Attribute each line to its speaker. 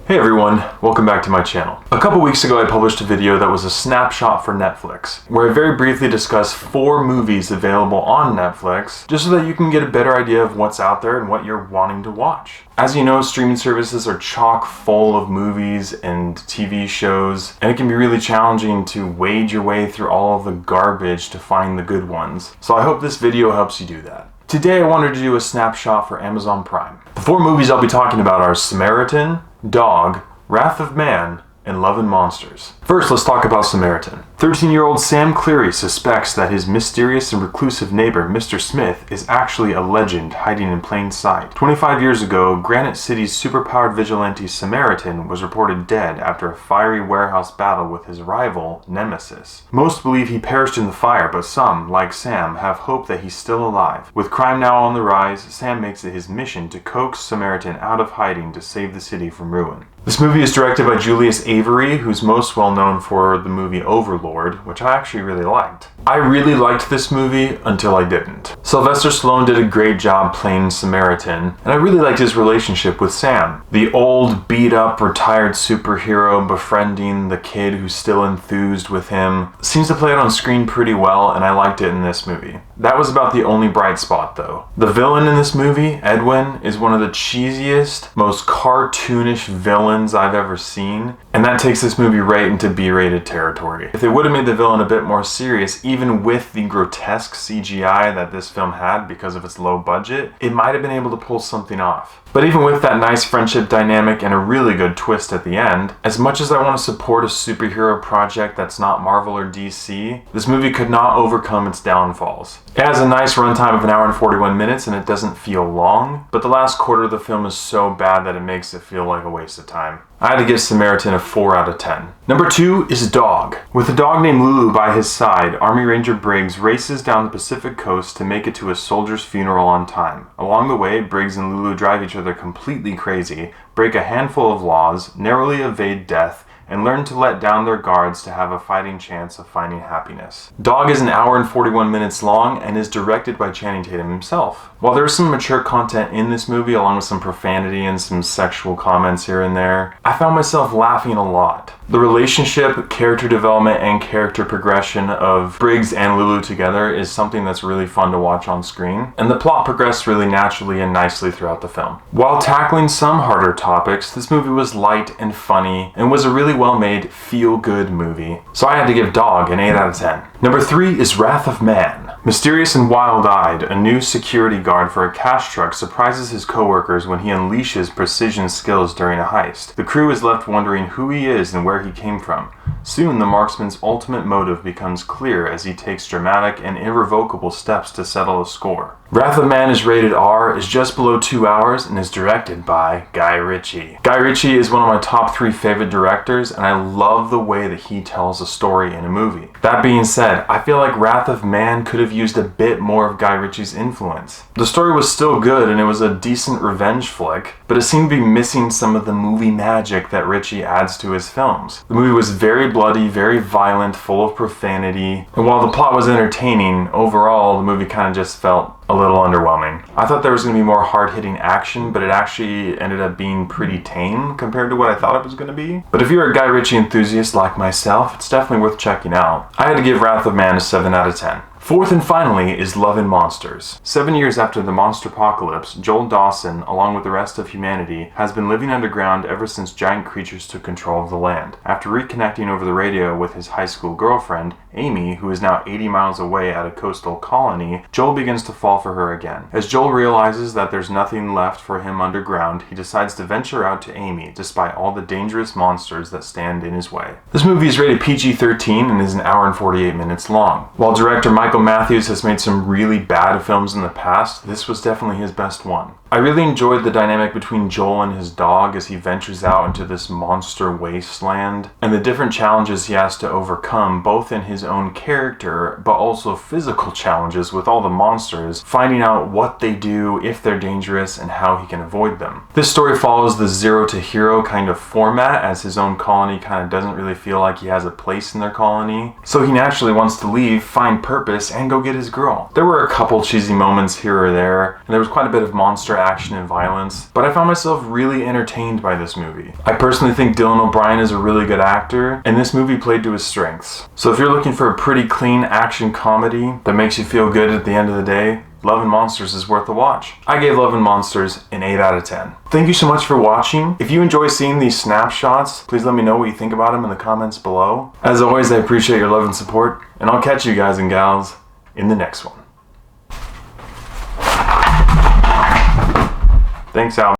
Speaker 1: Hey everyone, welcome back to my channel. A couple weeks ago I published a video that was a snapshot for Netflix, where I very briefly discussed 4 movies available on Netflix, just so that you can get a better idea of what's out there and what you're wanting to watch. As you know, streaming services are chock full of movies and TV shows, and it can be really challenging to wade your way through all of the garbage to find the good ones. So I hope this video helps you do that. Today I wanted to do a snapshot for Amazon Prime. The 4 movies I'll be talking about are Samaritan, Dog, Wrath of Man, and Love and Monsters. First, let's talk about Samaritan. 13-year-old Sam Cleary suspects that his mysterious and reclusive neighbor, Mr. Smith, is actually a legend hiding in plain sight. 25 years ago, Granite City's superpowered vigilante Samaritan was reported dead after a fiery warehouse battle with his rival, Nemesis. Most believe he perished in the fire, but some, like Sam, have hope that he's still alive. With crime now on the rise, Sam makes it his mission to coax Samaritan out of hiding to save the city from ruin. This movie is directed by Julius Avery, who's most well known for the movie Overlord, which I actually really liked. I really liked this movie until I didn't. Sylvester Stallone did a great job playing Samaritan, and I really liked his relationship with Sam. The old, beat-up, retired superhero befriending the kid who's still enthused with him seems to play it on screen pretty well, and I liked it in this movie. That was about the only bright spot, though. The villain in this movie, Edwin, is one of the cheesiest, most cartoonish villains I've ever seen, and that takes this movie right into B-rated territory. If they would have made the villain a bit more serious, even with the grotesque CGI that this film had because of its low budget, it might have been able to pull something off. But even with that nice friendship dynamic and a really good twist at the end, as much as I want to support a superhero project that's not Marvel or DC, this movie could not overcome its downfalls. It has a nice runtime of 1 hour and 41 minutes and it doesn't feel long, but the last quarter of the film is so bad that it makes it feel like a waste of time. I had to give Samaritan a 4 out of 10. Number 2 is Dog. With a dog named Lulu by his side, Army Ranger Briggs races down the Pacific coast to make it to a soldier's funeral on time. Along the way, Briggs and Lulu drive each other completely crazy, break a handful of laws, narrowly evade death, and learn to let down their guards to have a fighting chance of finding happiness. Dog is 1 hour and 41 minutes long and is directed by Channing Tatum himself. While there is some mature content in this movie, along with some profanity and some sexual comments here and there, I found myself laughing a lot. The relationship, character development, and character progression of Briggs and Lulu together is something that's really fun to watch on screen, and the plot progressed really naturally and nicely throughout the film. While tackling some harder topics, this movie was light and funny, and was a really well-made, feel-good movie, so I had to give Dog an 8 out of 10. Number 3 is Wrath of Man. Mysterious and wild-eyed, a new security guard for a cash truck surprises his coworkers when he unleashes precision skills during a heist. The crew is left wondering who he is and where he came from. Soon, the marksman's ultimate motive becomes clear as he takes dramatic and irrevocable steps to settle a score. Wrath of Man is rated R, is just below 2 hours, and is directed by Guy Ritchie. Guy Ritchie is one of my top 3 favorite directors, and I love the way that he tells a story in a movie. That being said, I feel like Wrath of Man could have used a bit more of Guy Ritchie's influence. The story was still good, and it was a decent revenge flick, but it seemed to be missing some of the movie magic that Ritchie adds to his films. The movie was very bloody, very violent, full of profanity, and while the plot was entertaining, overall the movie kind of just felt a little underwhelming. I thought there was going to be more hard-hitting action, but it actually ended up being pretty tame compared to what I thought it was going to be. But if you're a Guy Ritchie enthusiast like myself, it's definitely worth checking out. I had to give Wrath of Man a 7 out of 10. Fourth and finally is Love and Monsters. 7 years after the monster apocalypse, Joel Dawson, along with the rest of humanity, has been living underground ever since giant creatures took control of the land. After reconnecting over the radio with his high school girlfriend, Amy, who is now 80 miles away at a coastal colony, Joel begins to fall for her again. As Joel realizes that there's nothing left for him underground, he decides to venture out to Amy, despite all the dangerous monsters that stand in his way. This movie is rated PG-13 and is 1 hour and 48 minutes long. While director Michael Matthews has made some really bad films in the past, this was definitely his best one. I really enjoyed the dynamic between Joel and his dog as he ventures out into this monster wasteland, and the different challenges he has to overcome, both in his own character, but also physical challenges with all the monsters, finding out what they do, if they're dangerous, and how he can avoid them. This story follows the zero to hero kind of format, as his own colony kind of doesn't really feel like he has a place in their colony, so he naturally wants to leave, find purpose, and go get his girl. There were a couple cheesy moments here or there, and there was quite a bit of monster for action and violence, but I found myself really entertained by this movie. I personally think Dylan O'Brien is a really good actor, and this movie played to his strengths. So if you're looking for a pretty clean action comedy that makes you feel good at the end of the day, Love and Monsters is worth a watch. I gave Love and Monsters an 8 out of 10. Thank you so much for watching. If you enjoy seeing these snapshots, please let me know what you think about them in the comments below. As always, I appreciate your love and support, and I'll catch you guys and gals in the next one. Thanks, Al.